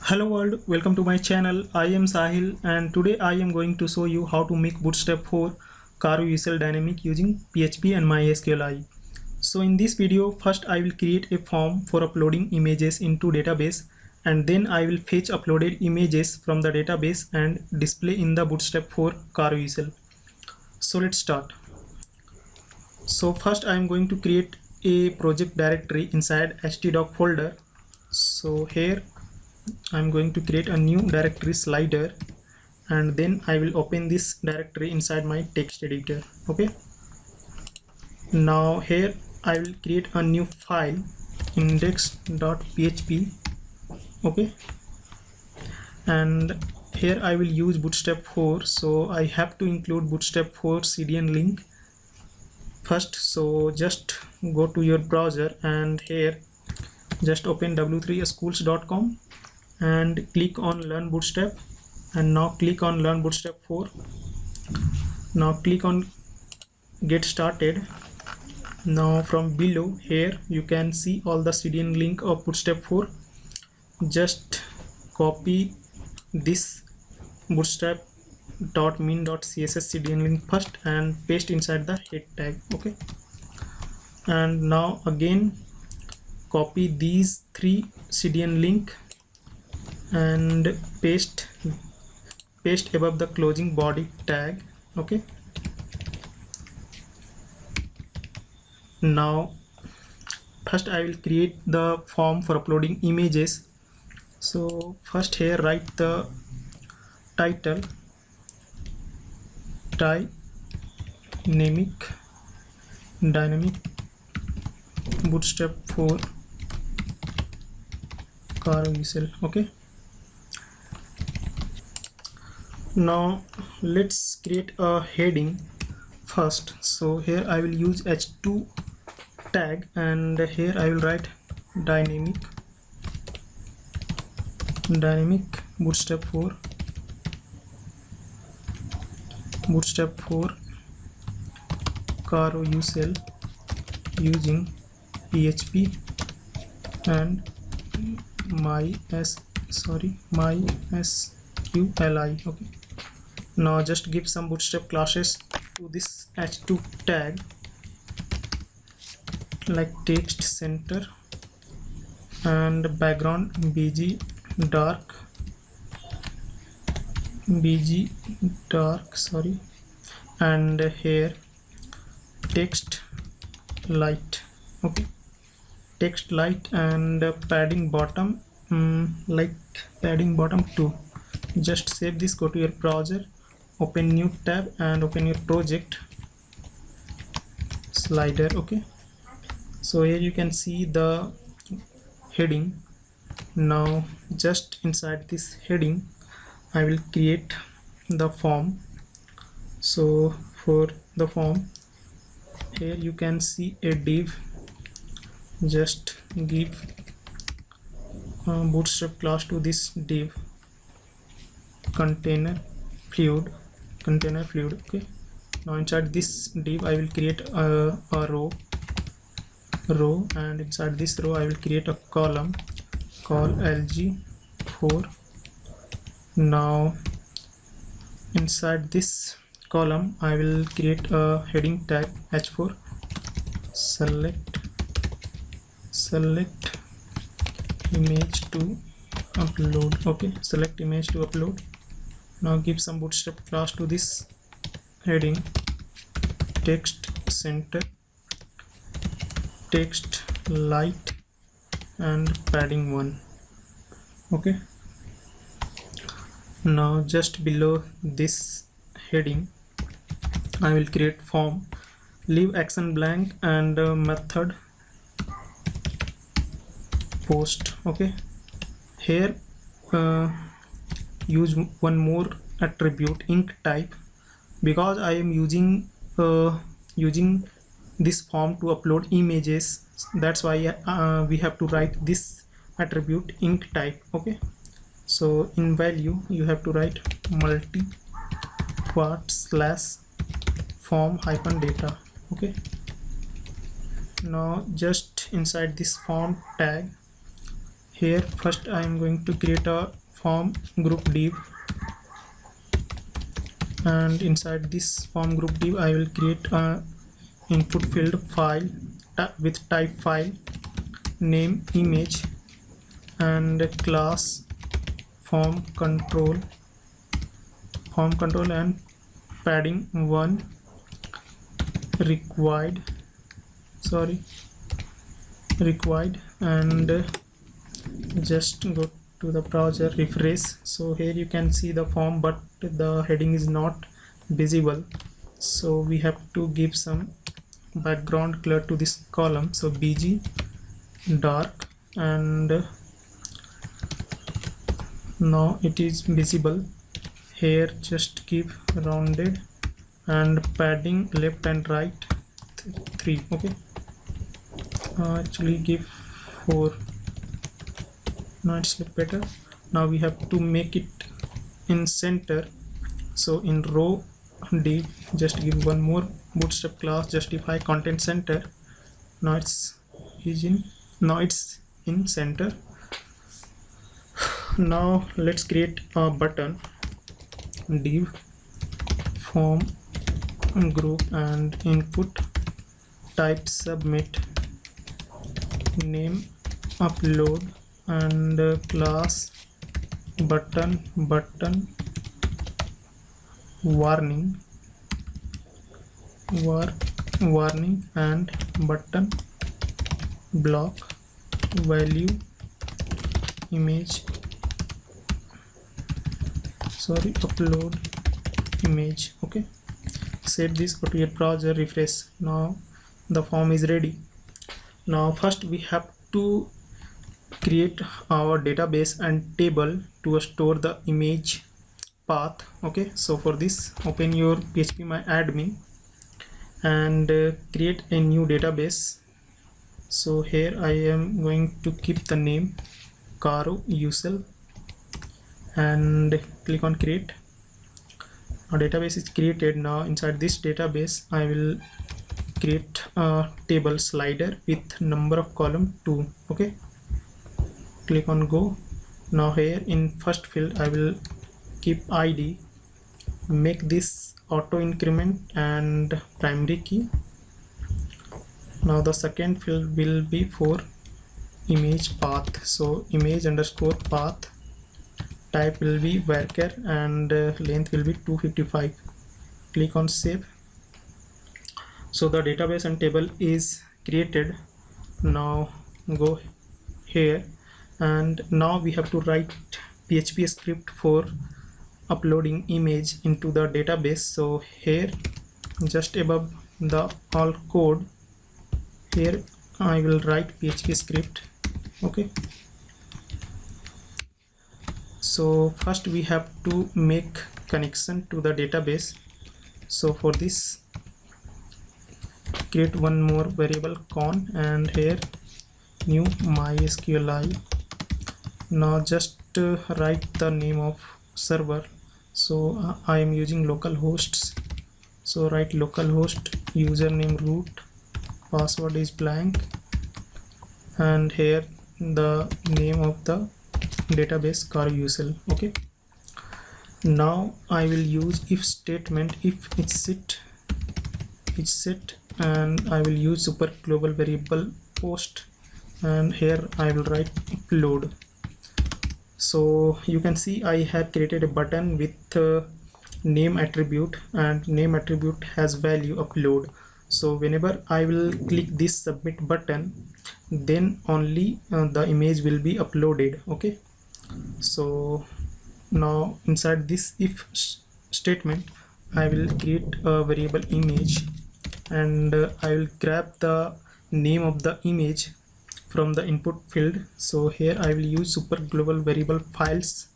Hello world, welcome to my channel. I am Sahil and today I am going to show you how to make Bootstrap for Carousel dynamic using PHP and MySQLi. So in this video, first I will create a form for uploading images into database, and then I will fetch uploaded images from the database and display in the Bootstrap for Carousel. So let's start. So first I am going to create a project directory inside htdoc folder. So here I'm going to create a new directory slider, and then I will open this directory inside my text editor. Okay, now here I will create a new file, index.php. okay, and here I will use Bootstrap 4, so I have to include Bootstrap 4 CDN link first. So just go to your browser and here just open w3schools.com and click on learn Bootstrap, and now click on learn Bootstrap 4. Now click on get started. Now from below here you can see all the CDN link of Bootstrap 4. Just copy this bootstrap.min.css CDN link first and paste inside the head tag. Okay, and now again copy these three CDN link and paste above the closing body tag. Okay, now first I will create the form for uploading images. So first here write the title, dynamic Bootstrap for Carousel. Okay, now let's create a heading first. So here I will use h2 tag, and here I will write dynamic Bootstrap for Carousel using PHP and MySQLi. Okay, now just give some Bootstrap classes to this h2 tag, like text center and background bg dark, and here text light. Okay, text light, and padding bottom, like padding bottom 2. Just save this, go to your browser, open new tab and open your project slider. Okay, so here you can see the heading. Now just inside this heading I will create the form. So for the form, here you can see a div. Just give Bootstrap class to this div, container fluid. Okay, now inside this div I will create a row, and inside this row I will create a column called lg4. now inside this column I will create a heading tag h4, select image to upload. Okay, select image to upload. Now give some Bootstrap class to this heading, text center, text light and padding 1. Okay, now just below this heading I will create form, leave action blank and method post. Okay, here use one more attribute, ink type, because I am using this form to upload images. That's why we have to write this attribute, ink type. Okay, so in value you have to write multi-form -data. Okay, now just inside this form tag here first I am going to create a form group div, and inside this form group div I will create a input field file with type file, name image, and class form control and padding 1 required, and just go to the browser, refresh. So here you can see the form, but the heading is not visible, so we have to give some background color to this column. So bg dark, and now it is visible. Here just give rounded and padding left and right 3. Okay, actually give 4. Now it's look better. Now we have to make it in center. So in row div just give one more bootstrap class, justify content center. Now it's in center. Now let's create a button, div form group and input type submit, name upload, and class button warning and button block value image, upload image. Okay, save this, go to your browser, refresh. Now the form is ready. Now first we have to create our database and table to store the image path. Okay, so for this open your PHP MyAdmin and create a new database. So here I am going to keep the name Carousel and click on create. Our database is created. Now inside this database I will create a table slider with number of column 2. Okay, click on go. Now here in first field I will keep id, make this auto increment and primary key. Now the second field will be for image path, so image underscore path, type will be varchar, and length will be 255. Click on save. So the database and table is created. Now go here, and now we have to write PHP script for uploading image into the database. So here just above the all code, here I will write PHP script. Okay, so first we have to make connection to the database. So for this create one more variable con, and here new MySQLi. Now just write the name of server. So I am using local hosts, so write localhost, username root, password is blank, and here the name of the database Carousel. Okay, now I will use if statement, if it's set, and I will use super global variable post, and here I will write upload. So you can see I have created a button with name attribute, and name attribute has value upload. So whenever I will click this submit button, then only the image will be uploaded. Okay, so now inside this if statement I will create a variable image, and I will grab the name of the image from the input field. So here I will use super global variable files,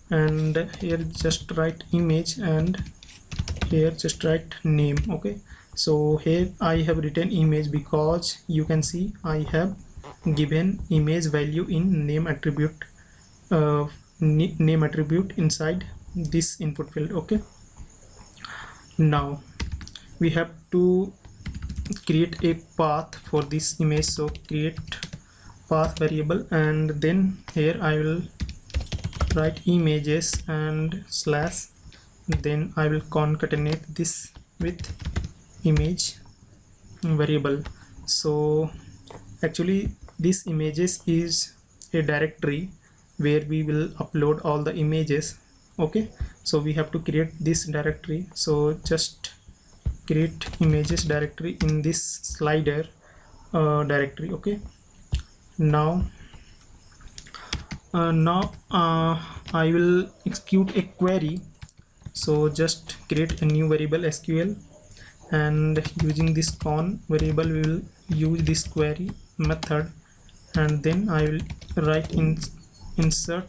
and here just write image, and here just write name. Okay, so here I have written image because you can see I have given image value in name attribute inside this input field. Okay, now we have to create a path for this image. So create path variable, and then here I will write images and slash, then I will concatenate this with image variable. So actually this images is a directory where we will upload all the images. Okay, so we have to create this directory. So just create images directory in this slider directory. Okay, now I will execute a query. So just create a new variable SQL, and using this con variable we will use this query method, and then I will write insert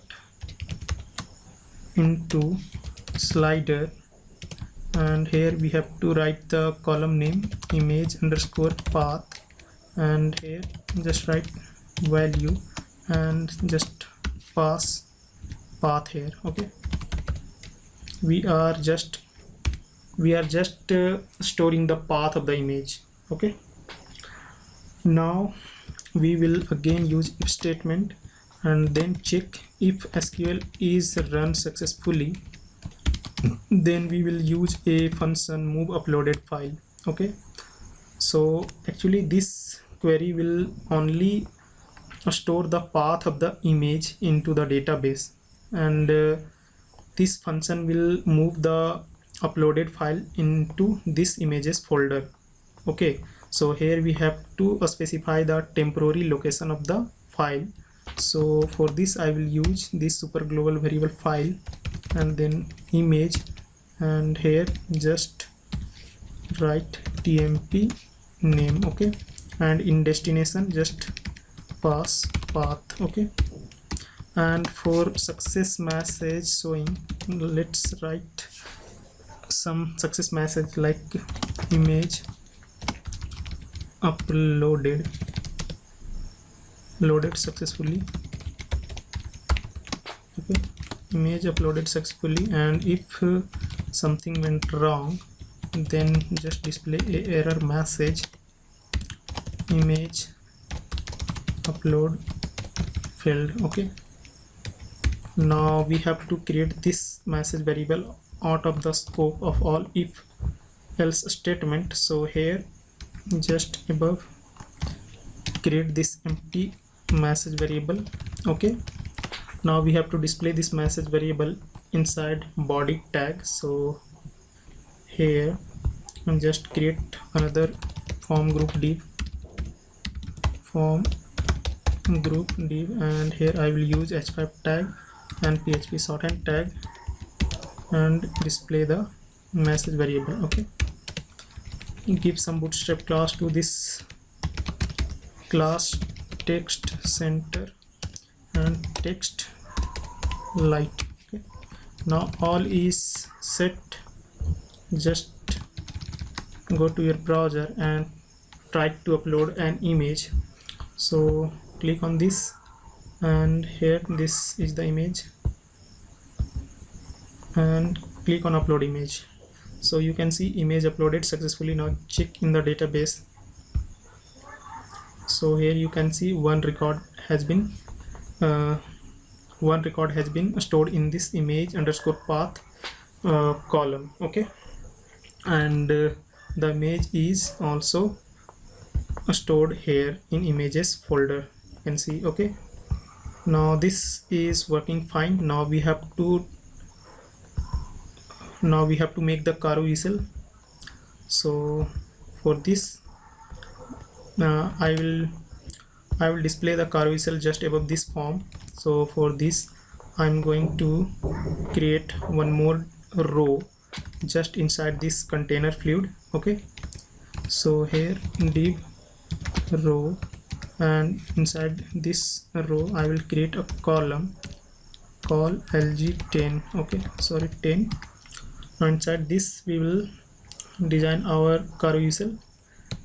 into slider, and here we have to write the column name image underscore path, and here just write value and just pass path here. Okay, we are just storing the path of the image. Okay, now we will again use if statement, and then check if SQL is run successfully, then we will use a function move uploaded file. Okay, so actually this query will only store the path of the image into the database, and this function will move the uploaded file into this images folder. Okay, so here we have to specify the temporary location of the file. So for this I will use this super global variable file, and then image, and here just write tmp name. Okay, and in destination just pass path. Okay, and for success message showing, let's write some success message like image uploaded successfully. Okay, image uploaded successfully, and if something went wrong, then just display a error message image upload failed. Okay, now we have to create this message variable out of the scope of all if else statement. So here just above create this empty message variable. Okay, now we have to display this message variable inside body tag. So here and just create another form group div, and here I will use h5 tag and PHP shorthand tag, and display the message variable. Okay, give some bootstrap class to this class text center and text light. Okay, now all is set. Just go to your browser and try to upload an image. So click on this, and here this is the image, and click on upload image. So you can see image uploaded successfully. Now check in the database. So here you can see one record has been stored in this image underscore path column. Okay, and the image is also stored here in images folder. You can see. Okay, now this is working fine. Now we have to make the carousel. So for this I will display the carousel just above this form. So for this I'm going to create one more row just inside this container fluid. Okay, so here div row, and inside this row I will create a column call lg10. Okay, sorry, 10. Now inside this we will design our carousel.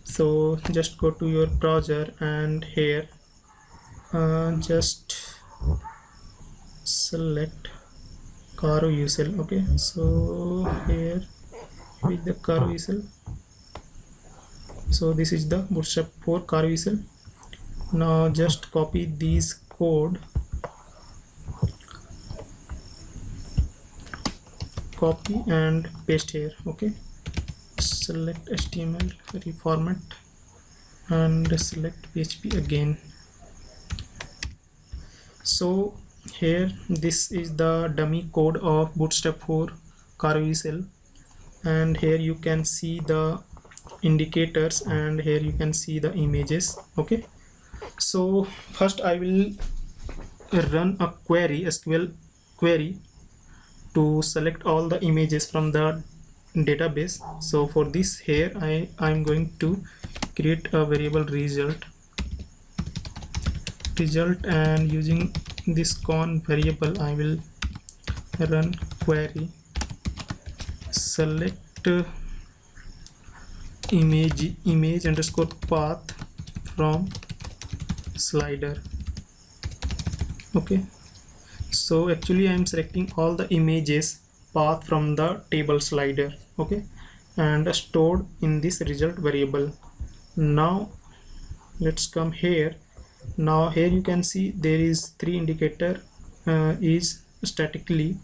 So just go to your browser, and here just select carousel. Okay, so here with the carousel. So this is the Bootstrap 4 carousel. Now just copy these code, copy and paste here. Okay, select HTML, reformat, and select PHP again. So here this is the dummy code of Bootstrap 4 Carousel, and here you can see the indicators, and here you can see the images. Okay, so first I will run a query, SQL query, to select all the images from the database. So for this, here I'm going to create a variable result, and using this con variable I will run query select image underscore path from slider. Okay, so actually I'm selecting all the images path from the table slider. Okay, and stored in this result variable. Now let's come here. Now here you can see there is 3 indicator is statically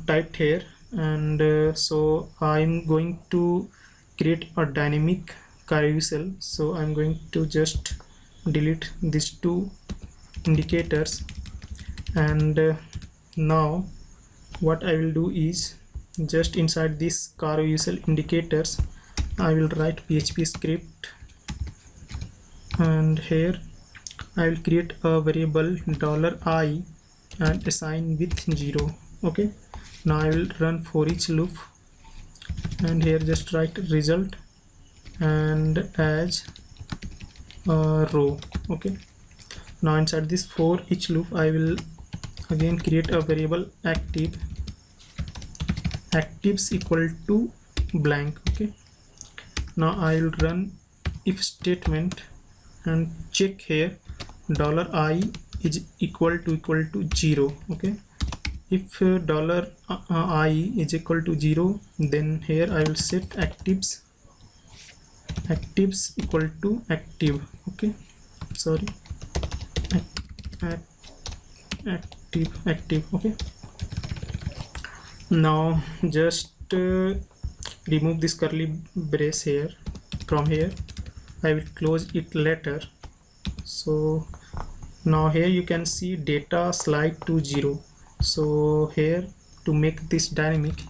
typed here, and so I'm going to create a dynamic carousel. So I'm going to just delete these 2 indicators, and now what I will do is just inside this carousel indicators I will write PHP script, and here I will create a variable $I and assign with 0. Okay, now I will run for each loop, and here just write result and as a row. Okay, now inside this for each loop I will again create a variable actives equal to blank. Okay, now I will run if statement and check here $I is equal to 0. Okay, if $I is equal to 0, then here I will set actives equal to active. Okay, sorry, active. Okay, now just remove this curly brace here. From here I will close it later. So now here you can see data slide to 0. So here to make this dynamic,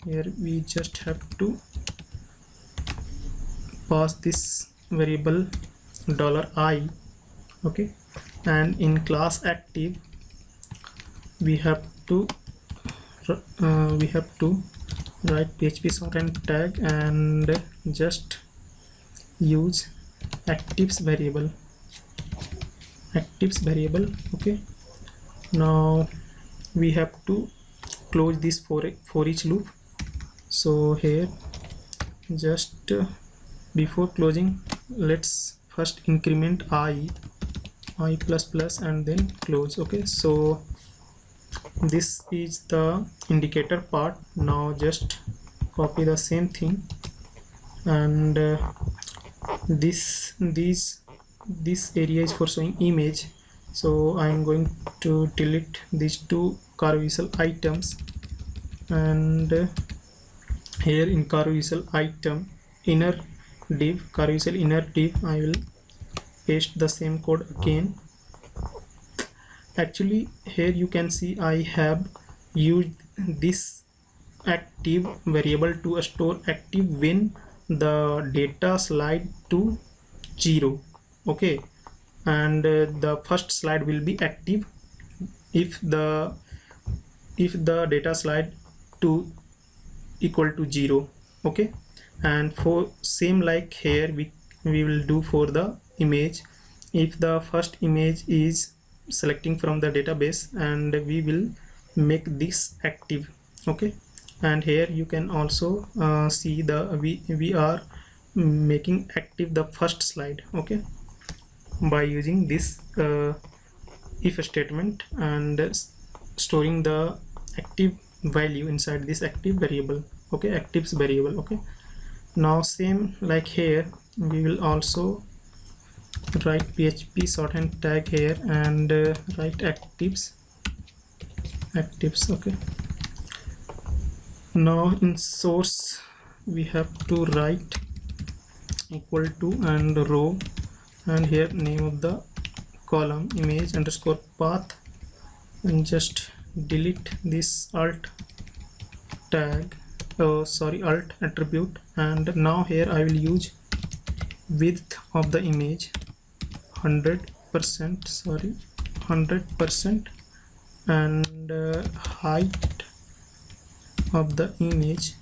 here we just have to pass this variable $I. Okay, and in class active we have to write PHP sorted tag and just use actives variable. Okay, now we have to close this for each loop. So here just before closing, let's first increment I plus and then close. Okay, so this is the indicator part. Now just copy the same thing, and this area is for showing image. So I'm going to delete these 2 carousel items, and here in carousel item inner div, carousel inner div, I will paste the same code again. Actually here you can see I have used this active variable to store active when the data slide to 0. Okay, and the first slide will be active if the data slide to equal to 0. Okay, and for same like here we will do for the image. If the first image is selecting from the database, and we will make this active. Okay, and here you can also see the we are making active the first slide. Okay, by using this if statement and storing the active value inside this active variable. Okay, actives variable. Okay, now same like here we will also write PHP shorthand tag here and write actives. Okay, now in source we have to write equal to and row, and here name of the column image underscore path, and just delete this alt tag, alt attribute. And now here I will use width of the image 100%, and height of the image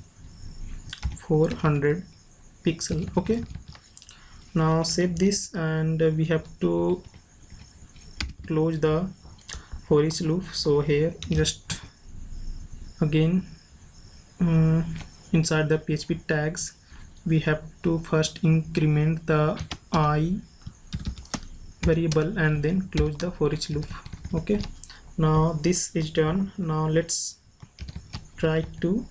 400 pixel. Okay, now save this, and we have to close the for each loop. So here just again inside the PHP tags we have to first increment the I variable and then close the for each loop. Okay, now this is done. Now let's try to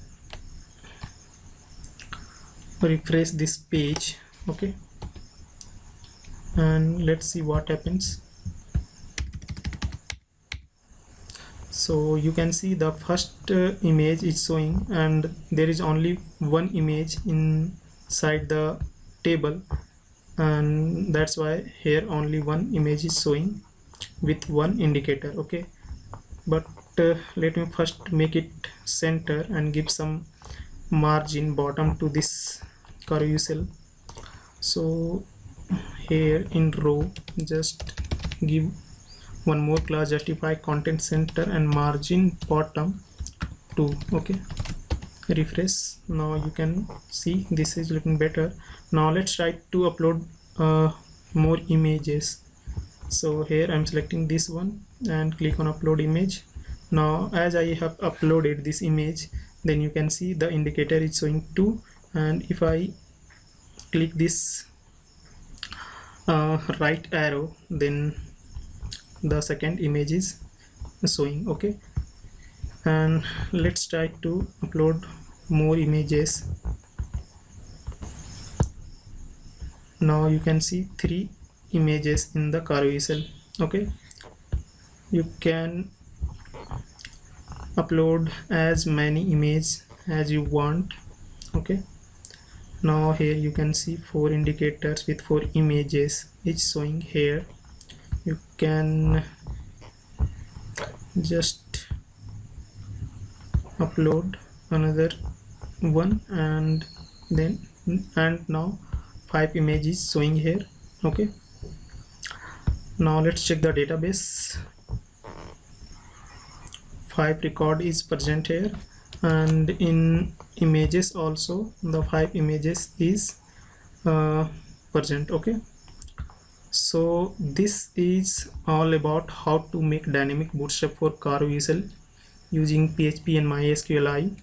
refresh this page. Okay, and let's see what happens. So you can see the first image is showing, and there is only one image inside the table, and that's why here only one image is showing with one indicator. Okay, but let me first make it center and give some margin bottom to this carousel. So here in row just give one more class, justify content center and margin bottom 2. Okay, refresh. Now you can see this is looking better. Now let's try to upload more images. So here I'm selecting this one and click on upload image. Now as I have uploaded this image, then you can see the indicator is showing 2, and if I click this right arrow, then the second image is showing. Okay, and let's try to upload more images. Now you can see 3 images in the carousel. Okay, you can upload as many images as you want. Okay, now here you can see 4 indicators with 4 images is showing here. You can just upload another one, and now 5 images showing here. Okay, now let's check the database. 5 record is present here, and in images also the 5 images is present. Okay, so this is all about how to make dynamic bootstrap for carousel using PHP and MySQLi.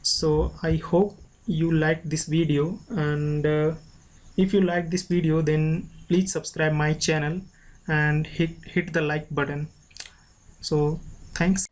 So I hope you liked this video, and if you like this video, then please subscribe my channel and hit the like button. So thanks.